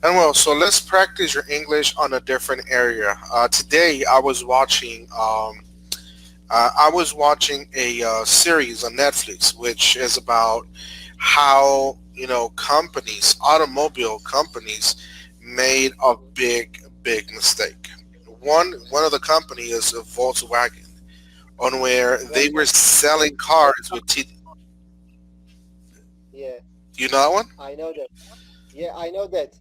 And well, so let's practice your English on a different area. Today, I was watching a series on Netflix, which is about how companies, automobile companies, made a big mistake. One of the company is Volkswagen, on where they were selling cars with Yeah, you know that one? I know that. Yeah, I know that.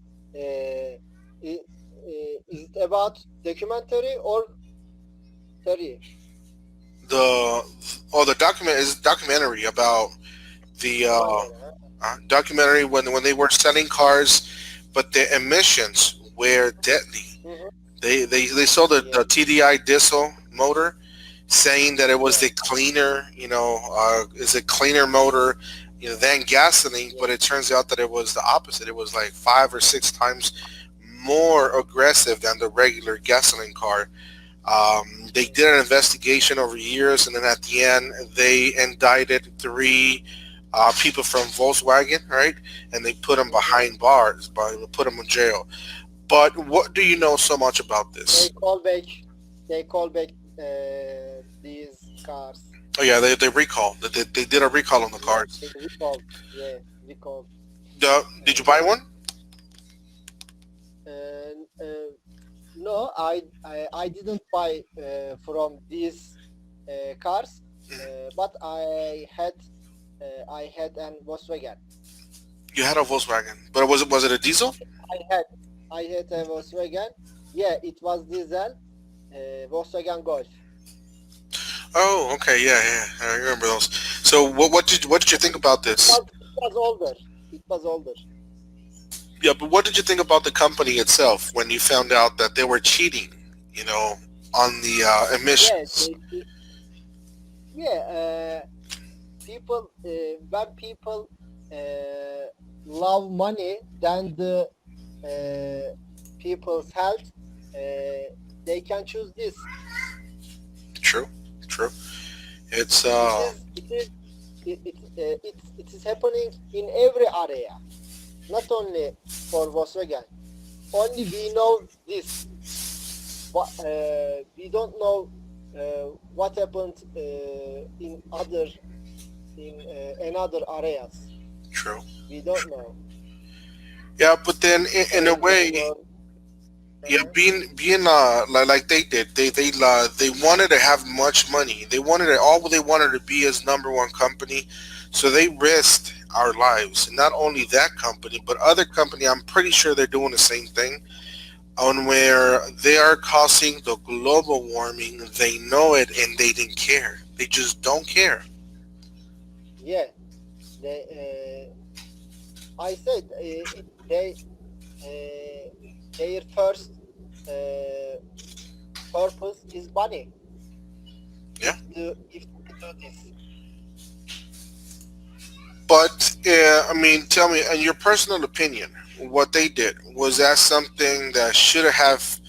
Is it about documentary or series? The the document is documentary about the Documentary, huh? documentary when they were selling cars, but the emissions were deadly. Mm-hmm. They sold the Yeah, TDI diesel motor, saying that it was yeah, the cleaner, is a cleaner motor, than gasoline. yeah, But it turns out that it was the opposite. It was like 5 or 6 times more aggressive than the regular gasoline car. They yeah, did an investigation over years, and then at the end, they indicted three people from Volkswagen, right? And they put them mm-hmm. behind bars, but put them in jail. But what do you know so much about They this? call back. They call back these cars. Oh yeah, they recall. They did a recall on the Yeah, cars. they recalled. Yeah, recalled. Did you buy one? And no, I didn't buy from these cars, but I had an Volkswagen. You had a Volkswagen, but was it a diesel? I had I had a Volkswagen. Yeah, it was diesel, Volkswagen Golf. Oh, okay, yeah, yeah, I remember those. So what did you think about this? It was older. It was older. Yeah, but what did you think about the company itself when you found out that they were cheating? On the Yeah, emissions. yeah. People when people uh, love money than the uh, people's health, they can choose this. True, true. It's It is happening in every area, not only for Volkswagen. Only we know this, but we don't know what happened in another areas. true. We don't know. Yeah, but then in a And way, for yeah, uh being like they did, they wanted to have much money. They wanted it all. They wanted to be as number one company, so they risked our lives. Not only that company, but other company. I'm pretty sure they're doing the same thing. On where they are causing the global warming, they know it, and they didn't care. They just don't care. yeah, they I said they their first uh, purpose is money. Yeah, If they do this, but I mean, tell me, in your personal opinion, what they did was that something that should have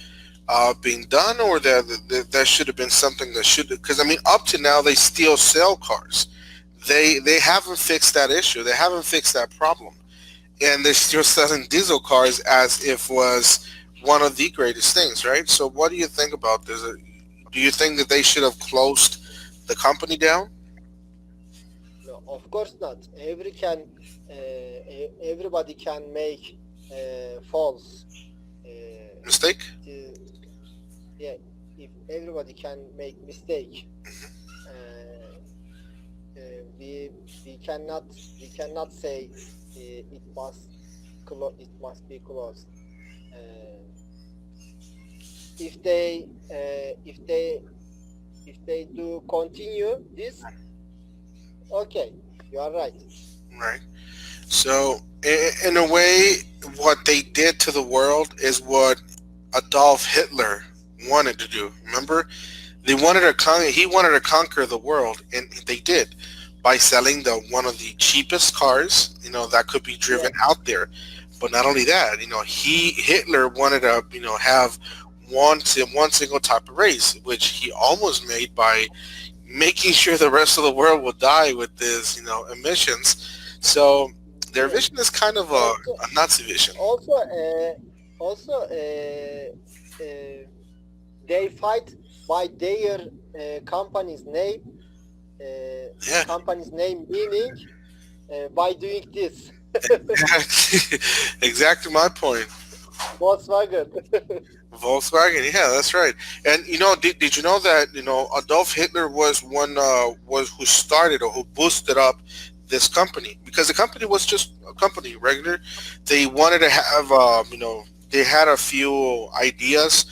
been done, or that should have been something that should? Because I mean, up to now, they still sell cars. They haven't fixed that issue. They haven't fixed that problem, and they're still selling diesel cars as if was one of the greatest things, right? So, what do you think about this? Do you think that they should have closed the company down? no, of course not. Everybody can make false. Mistake? It is, yeah, if everybody can make mistake, uh, we cannot say it must be closed. Uh, if they uh, if they if they do continue this, okay, you are right. Right. So, in a way, what they did to the world is what Adolf Hitler wanted to do. Remember, he wanted to conquer the world, and they did by selling the one of the cheapest cars, that could be Yeah, driven out there. But not only that, Hitler wanted to, have one single type of race, which he almost made by making sure the rest of the world would die with this, emissions. So Their Yes. vision is kind of a Nazi vision. Also, they fight by their company's name. Yeah, Company's name meaning by doing this. exactly my point. Volkswagen. Volkswagen, yeah, that's right. And did you know that Adolf Hitler was was who started or who boosted up this company, because the company was just a company regular. They wanted to have they had a few ideas,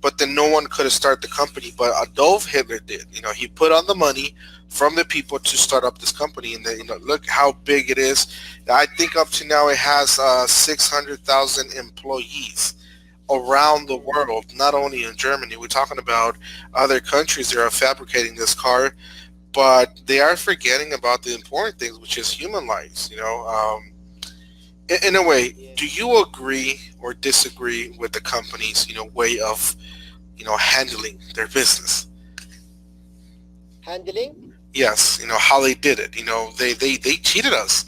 but then no one could have started the company. But Adolf Hitler did. He put on the money from the people to start up this company, and then look how big it is. I think up to now it has 600,000 employees around the world, not only in Germany. We're talking about other countries that are fabricating this car, but they are forgetting about the important things, which is human lives. In a way, Yeah. do you agree or disagree with the company's way of handling their business? Handling? Yes, how they did it. They cheated us.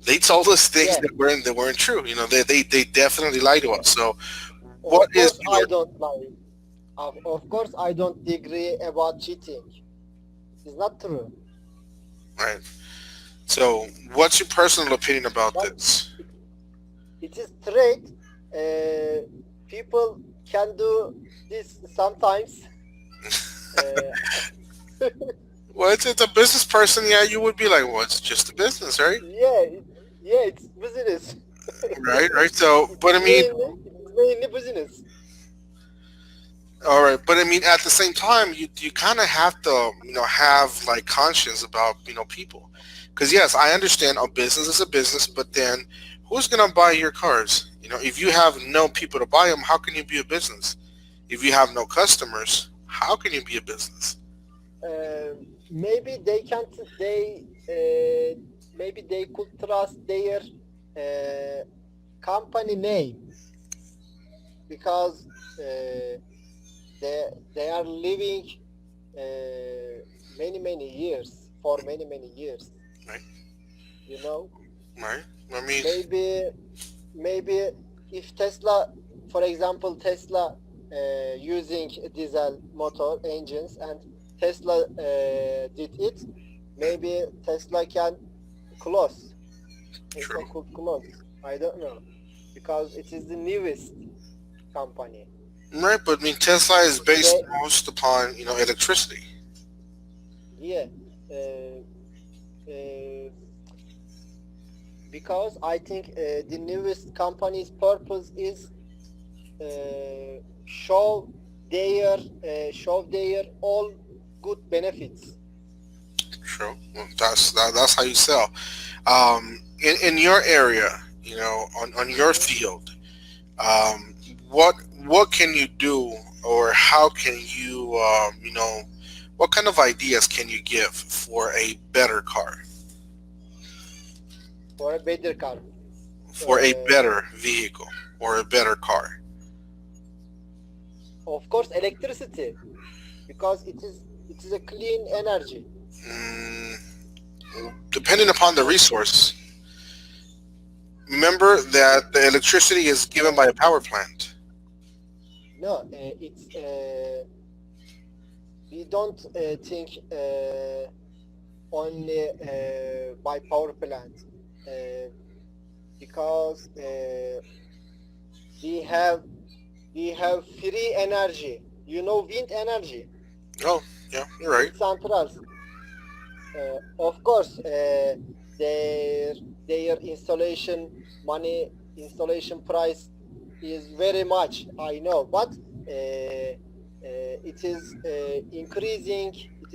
They told us things Yeah. that weren't true. They definitely lied to us. So Of what is course, your I don't lie. Of course, I don't agree about cheating. It's not true. right? So what's your personal opinion about But this? it is straight. People can do this sometimes. Well, it's a business person. Yeah, you would be like, well, it's just a business, right? Yeah, it's business. Right. So, but I mean, It's mainly business. all right, but I mean, at the same time, you kind of have to, have like conscience about, people, because yes, I understand a business is a business, but then who's gonna buy your cars? If you have no people to buy them, how can you be a business? If you have no customers, how can you be a business? Maybe they can't. Maybe they could trust their uh, company name because they are living many years for many years. Right, You know, right. I mean, maybe if Tesla, for example, Tesla using diesel motor engines and Tesla did it, maybe Tesla can close. Tesla true. could close. I don't know because it is the newest company. Right, but I mean, Tesla is based They, most upon electricity. yeah, uh, uh, because I think the newest company's purpose is show their all good benefits. True. Well, that's how you sell. In your area, on your field, um, what what can you do, or how can you, what kind of ideas can you give for a better car, For a better car. for a Uh, better vehicle, or a better car? of course, electricity because it is a clean energy. Mm, depending upon the resource. Remember that the electricity is given by a power plant. No, it's we don't think only by power plant uh, because we have we have free energy. You know, wind energy, Oh, yeah, you're right. wind centrals. Of course, their their installation price is very much. I know, but it is increasing. It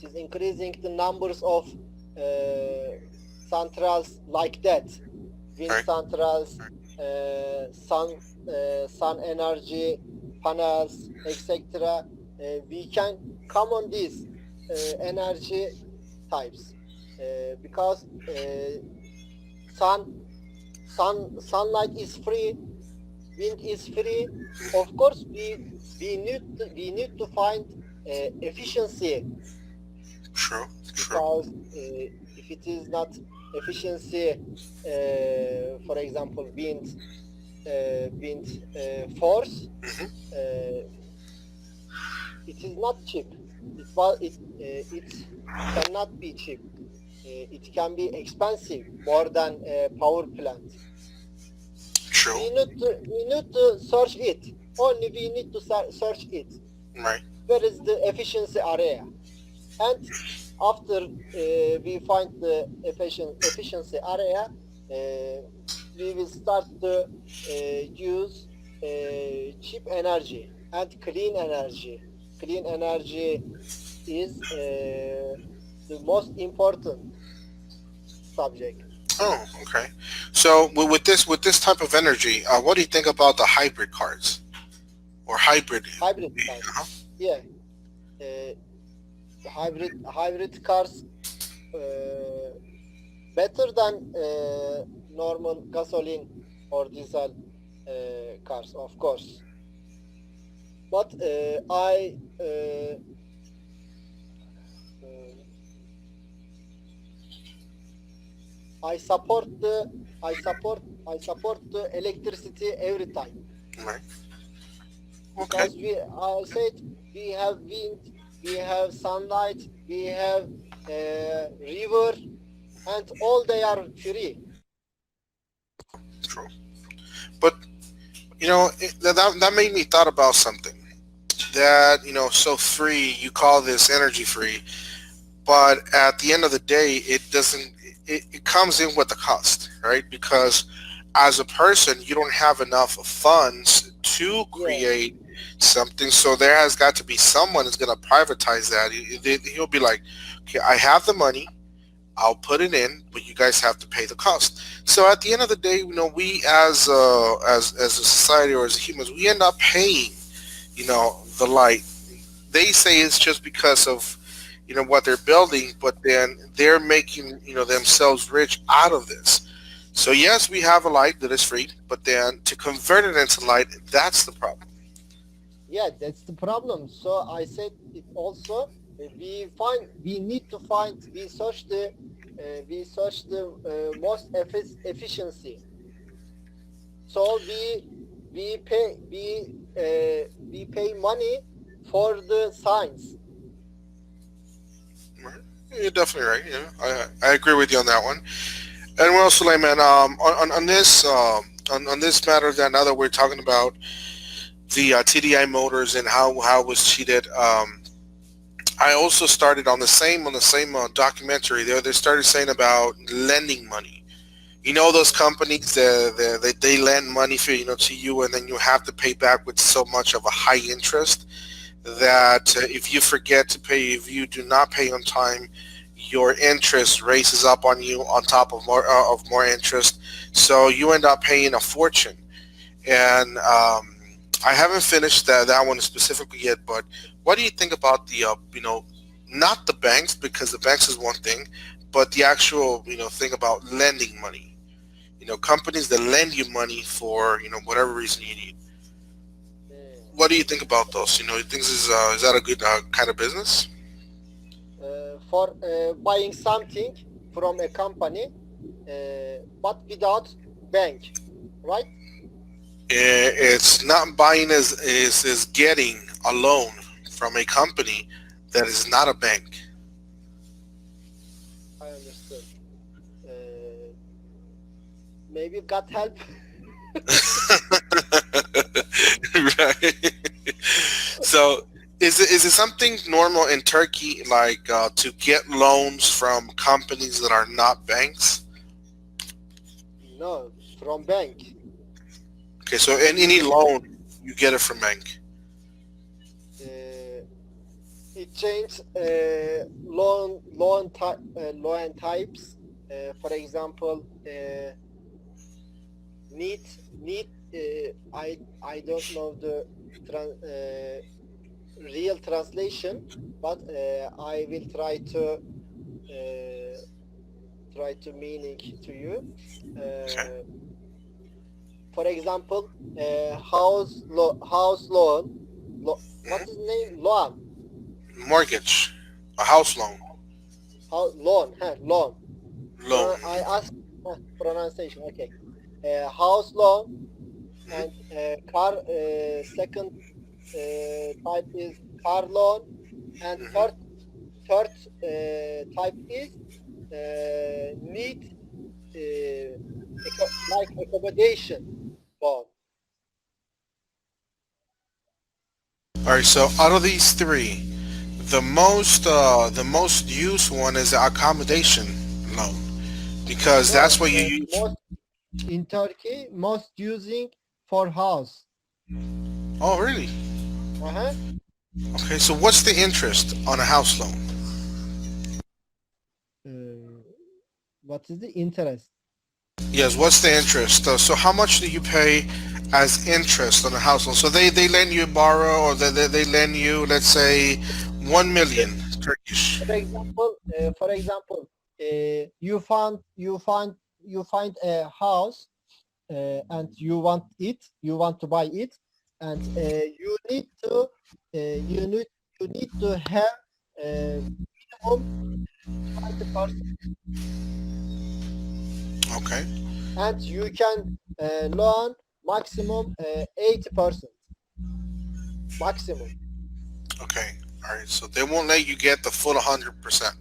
is increasing the numbers of centrals like that, wind Right. centrals, sun energy panels, etc. We can come on these energy types because sun sunlight is free, wind is free. Of course, we need to find efficiency True. Because if it is not efficiency, for example, wind force, Mhm. it is not cheap. It cannot be cheap. It can be expensive more than a power plant. True. We need to search it. Only we need to search it. Right. Where is the efficiency area? And after we find the efficiency area, we will start to use cheap energy and clean energy. Clean energy is the most important subject. Oh, okay. So with this type of energy, what do you think about the hybrid cars or hybrid? Hybrid cars, Uh-huh. yeah. Uh, hybrid cars better than normal gasoline or diesel cars, of course. But I support the electricity every time, Right. Okay. because I said we have wind, we have sunlight, we have river, and all they are free. True. But that made me thought about something. That so free. You call this energy free, but at the end of the day, it doesn't. It comes in with the cost, right? Because as a person, you don't have enough funds to Yeah, create something. So there has got to be someone who's going to privatize that. He'll be like, okay, I have the money. I'll put it in, but you guys have to pay the cost. So at the end of the day, we as a society or as humans, we end up paying, the light. They say it's just because of what they're building, but then they're making themselves rich out of this. So yes, we have a light that is free, but then to convert it into light, that's the problem. yeah, that's the problem. So I said it also. We need to find, we search the most efficiency. So we pay money for the science. Right. You're definitely right. I agree with you on that one. And well, Suleiman, on this matter, that now that we're talking about the TDI motors and how it was cheated, I also started on the same documentary. They started saying about lending money. Those companies that they lend money for to you, and then you have to pay back with so much of a high interest that if you forget to pay, if you do not pay on time, your interest raises up on you on top of more interest. So you end up paying a fortune. And I haven't finished that one specifically yet, but what do you think about the not the banks, because the banks is one thing, but the actual thing about lending money? Companies that lend you money for whatever reason you need. What do you think about those? You think is that a good kind of business? For buying something from a company, but without bank, right? It's not buying is getting a loan from a company that is not a bank. I understood. Maybe God help. Right. So is it something normal in Turkey, like to get loans from companies that are not banks? No, from bank. Okay, so in any loan you get it from bank. Uh, it changed loan types. For example, need need. I don't know the real translation, but I will try to meaning to you. Okay. For example, house loan. What is the name? Loan. Mortgage, a house loan. Loan. Loan. Loan. I ask pronunciation. Okay. House loan and car. Second type is car loan, and third type is need like accommodation loan. All right. So out of these three, the most used one is the accommodation loan because that's what you use. Most in Turkey, most using for house. Oh, really? Uh-huh. Okay. So what's the interest on a house loan? What is the interest? Yes. What's the interest? So how much do you pay as interest on a house loan? So they lend you borrow, or they lend you, let's say, 1 million Turkish. For example, you find a house and you want to buy it, and you need to have minimum 20%, Okay. and you can loan maximum 80% maximum. Okay. All right. So they won't let you get the full 100%.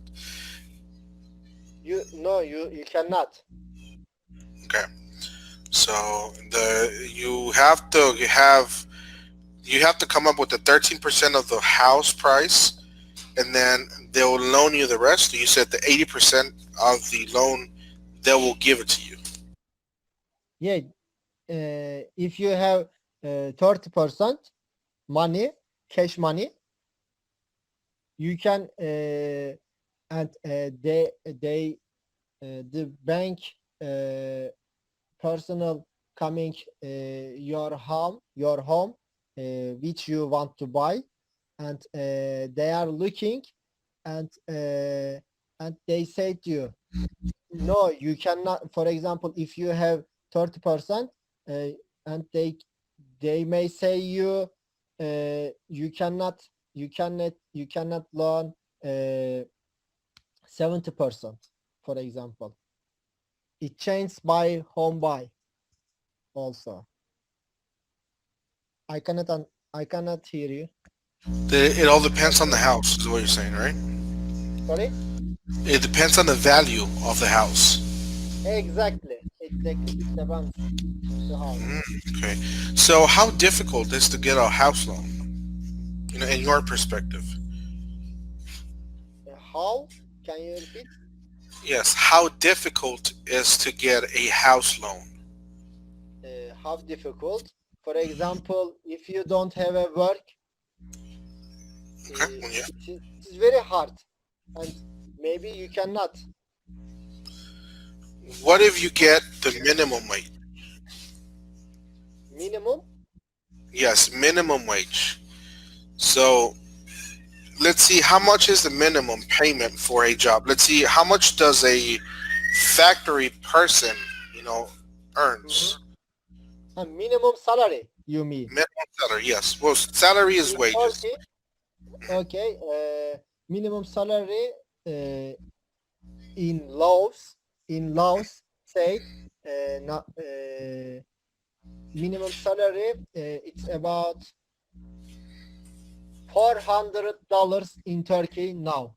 You cannot. Okay. So you have to come up with the 13% of the house price, and then they'll loan you the rest. You said the 80% of the loan, they will give it to you. Yeah. If you have 30% money, cash money, you can and the bank personal coming your home which you want to buy, and they are looking, and they say to you, no, you cannot. For example, if you have 30%, and they may say you cannot loan 70%, for example. It changes by home buy also. I cannot hear you. It all depends on the house, is what you're saying, right? Sorry? It depends on the value of the house. Exactly. It depends the house. Okay. So how difficult is to get a house loan? In your perspective. How? Can you repeat? Yes. How difficult is to get a house loan? How difficult? For example, if you don't have a work, Okay. Yeah. it is very hard, and maybe you cannot. What if you get the minimum wage? Minimum? Yes, minimum wage. So let's see, how much is the minimum payment for a job? Let's see, how much does a factory person, earns? A minimum salary, you mean? Minimum salary, yes. Well, salary is In wages. Turkey, okay, minimum salary in laws say minimum salary it's about $400 in Turkey now.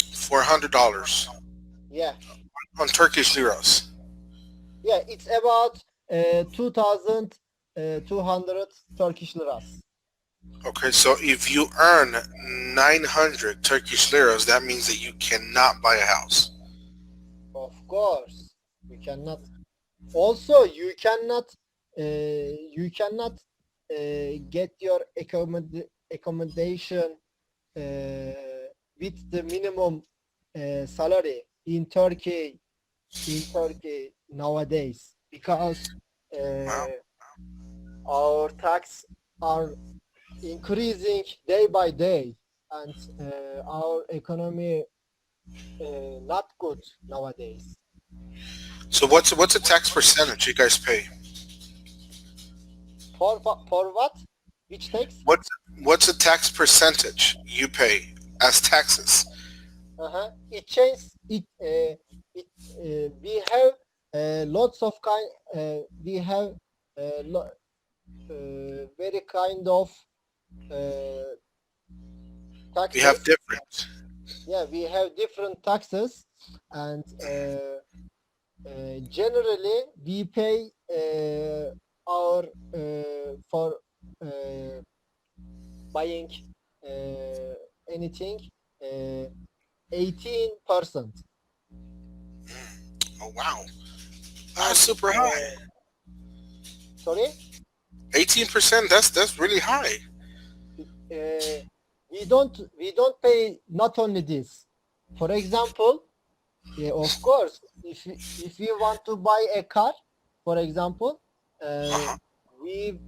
$400 Yeah, on Turkish liras. yeah, it's about 2,200 Turkish liras. Okay, so if you earn 900 Turkish liras, that means that you cannot buy a house. Of course, you cannot. Also, you cannot get your accommodation with the minimum salary in Turkey nowadays, because Wow. our tax are increasing day by day, and our economy not good nowadays. So what's the tax percentage you guys pay? For what? Which tax? What's the tax percentage you pay as taxes? It changes. We have lots of we have very kind of taxes. We have different. Yeah, we have different taxes, and generally we pay our for buying anything 18%. Oh wow, that's super high. Sorry, 18%. That's really high. we don't pay not only this. For example, of course, if you want to buy a car, for example, we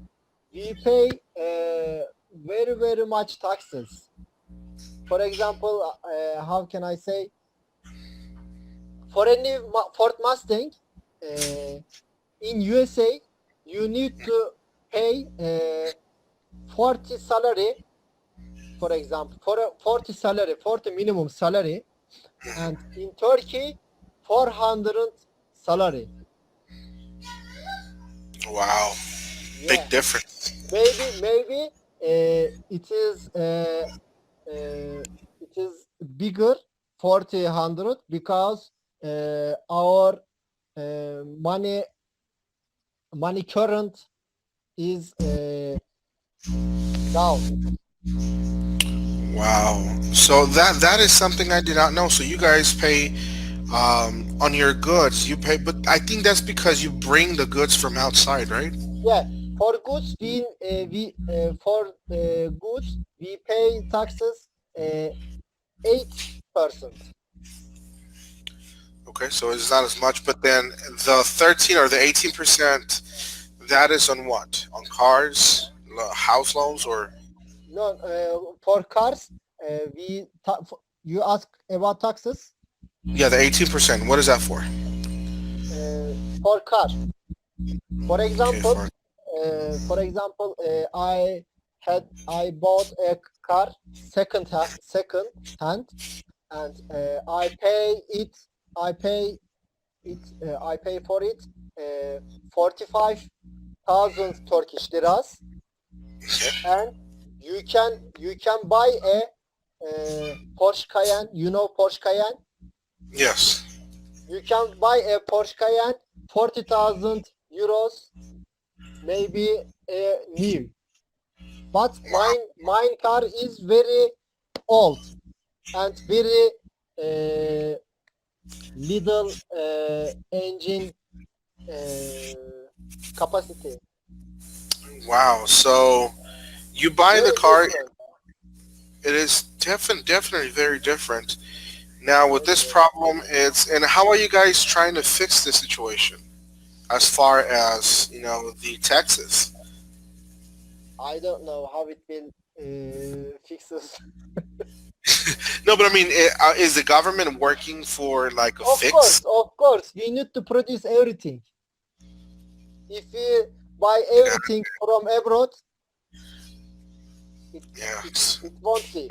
pay very much taxes. For example, how can I say? For a new Ford Mustang in USA, you need to pay 40 salary. For example, for a 40 minimum salary, and in Turkey, 400 salary. Wow, Yeah. big difference. Maybe it is bigger 400 because our money current is down. Wow. So that is something I did not know. So you guys pay on your goods. You pay, but I think that's because you bring the goods from outside, right? Yeah, for goods we pay taxes 8%. Okay, so it's not as much. But then the 13 or the 18%, that is on what? On cars, house loans, or? No, for cars you ask about taxes. Yeah, the 18%. What is that for? For car. For Okay, example, I bought a car second hand, and I pay for it 45,000 Turkish liras, and you can buy a Porsche Cayenne. You know Porsche Cayenne? yes. You can buy a Porsche Cayenne 40,000 euros, maybe new. But mine car is very old and very little engine capacity. Wow. So you buy the Very car. different. It is definitely very different. Now with this problem, and how are you guys trying to fix the situation as far as the taxes? I don't know how it will fix this. No, but I mean, is the government working for like a fix? Of course, we need to produce everything. If we buy everything from abroad, it won't be.